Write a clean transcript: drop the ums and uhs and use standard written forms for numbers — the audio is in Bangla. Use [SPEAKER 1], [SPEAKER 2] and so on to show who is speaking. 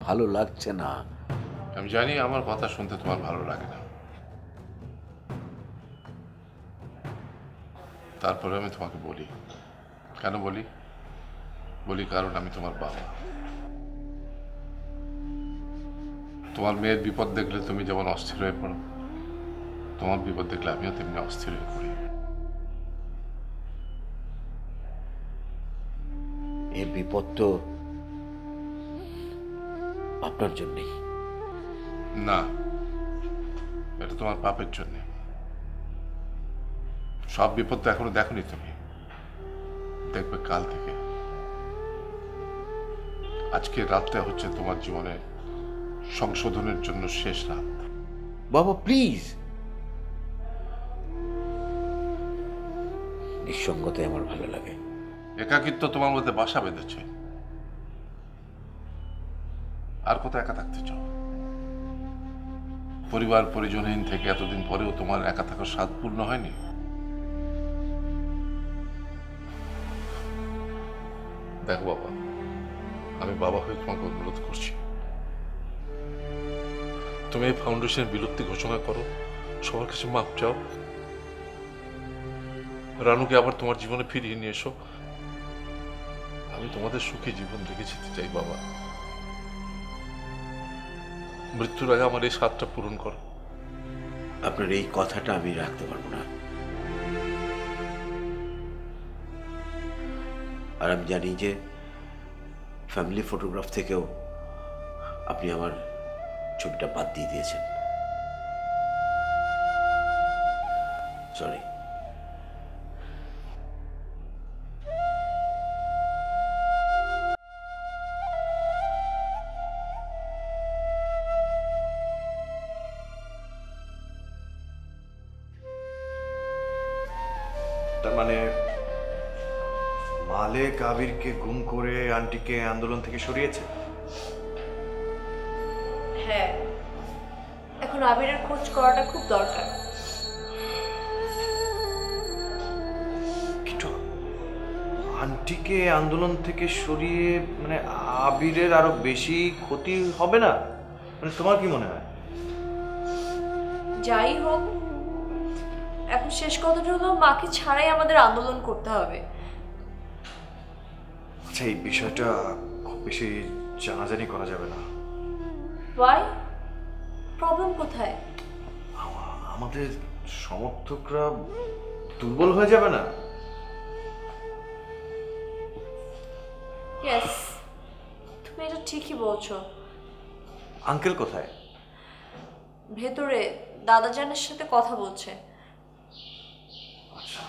[SPEAKER 1] ভালো লাগছে না।
[SPEAKER 2] আমি জানি আমার কথা শুনতে তোমার ভালো লাগে না, তারপরে আমি তোমাকে বলি। কেন বলি? বলি কারণ আমি তোমার বাবা। তোমার মেয়ের বিপদ দেখলে তুমি যেমন অস্থির হয়ে পড়ো, তোমার বিপদ দেখলে আমিও তেমনি অস্থির হয়ে পড়ি।
[SPEAKER 1] এই বিপদ তো আপনার জন্যই।
[SPEAKER 2] না, এটা তোমার পাপের জন্য। সব বিপদ তো এখনো দেখোনি তুমি, দেখবে কাল থেকে। আজকে রাতটা হচ্ছে তোমার জীবনের সংশোধনের জন্য শেষ রাত।
[SPEAKER 1] বাবা প্লিজ, নিঃসঙ্গতাই আমার ভালো লাগে।
[SPEAKER 2] একাকিত্ব তোমার মধ্যে বাসা বেঁধেছে। আর কত একা থাকতে চাও? পরিবার পরিজনহীন থেকে এতদিন পরেও তোমার একা থাকার স্বাদ পূর্ণ হয়নি? দেখো বাবা, আমি বাবা হয়ে তোমাকে অনুরোধ করছি, তুমি এই ফাউন্ডেশনের বিলুপ্তি ঘোষণা করো, সবার কাছে মাপ চাও, রানুকে আবার তোমার জীবনে ফিরিয়ে নিয়ে এসো। আমি তোমাদের সুখী জীবন রেখে যেতে চাই বাবা। মৃত্যুর আগে আমার এই স্বাদটা পূরণ করো।
[SPEAKER 1] আপনার এই কথাটা আমি রাখতে পারবো না। আর আমি জানি যে ফ্যামিলি ফটোগ্রাফ থেকেও আপনি আমার ছবিটা বাদ দিয়ে দিয়েছেন। সরি।
[SPEAKER 3] তার মানে মালেক আবিরকে গুম করে আন্টিকে আন্দোলন থেকে সরিয়েছে?
[SPEAKER 4] হ্যাঁ, এখন আবিরের খোঁজ করাটা খুব দরকার।
[SPEAKER 3] কিন্তু আন্টিকে আন্দোলন থেকে সরিয়ে মানে আবিরের আরো বেশি ক্ষতি হবে না? মানে তোমার কি মনে হয়?
[SPEAKER 4] যাই হোক, এখন শেষ কথাটা হলো মাকে ছাড়াই আমাদের আন্দোলন করতে হবে।
[SPEAKER 3] আচ্ছা, এই বিষয়টা খুব বেশি জানাজানি করা যাবে না।
[SPEAKER 4] ওয়াই? প্রবলেম কোথায়?
[SPEAKER 3] আমাদের সমর্থকরা দুর্বল হয়ে যাবে না?
[SPEAKER 4] ইয়েস, তুমি এটা ঠিকই বলছো।
[SPEAKER 3] আঙ্কেল কোথায়?
[SPEAKER 4] ভেতরে দাদাজানের সাথে কথা বলছে।
[SPEAKER 3] আচ্ছা।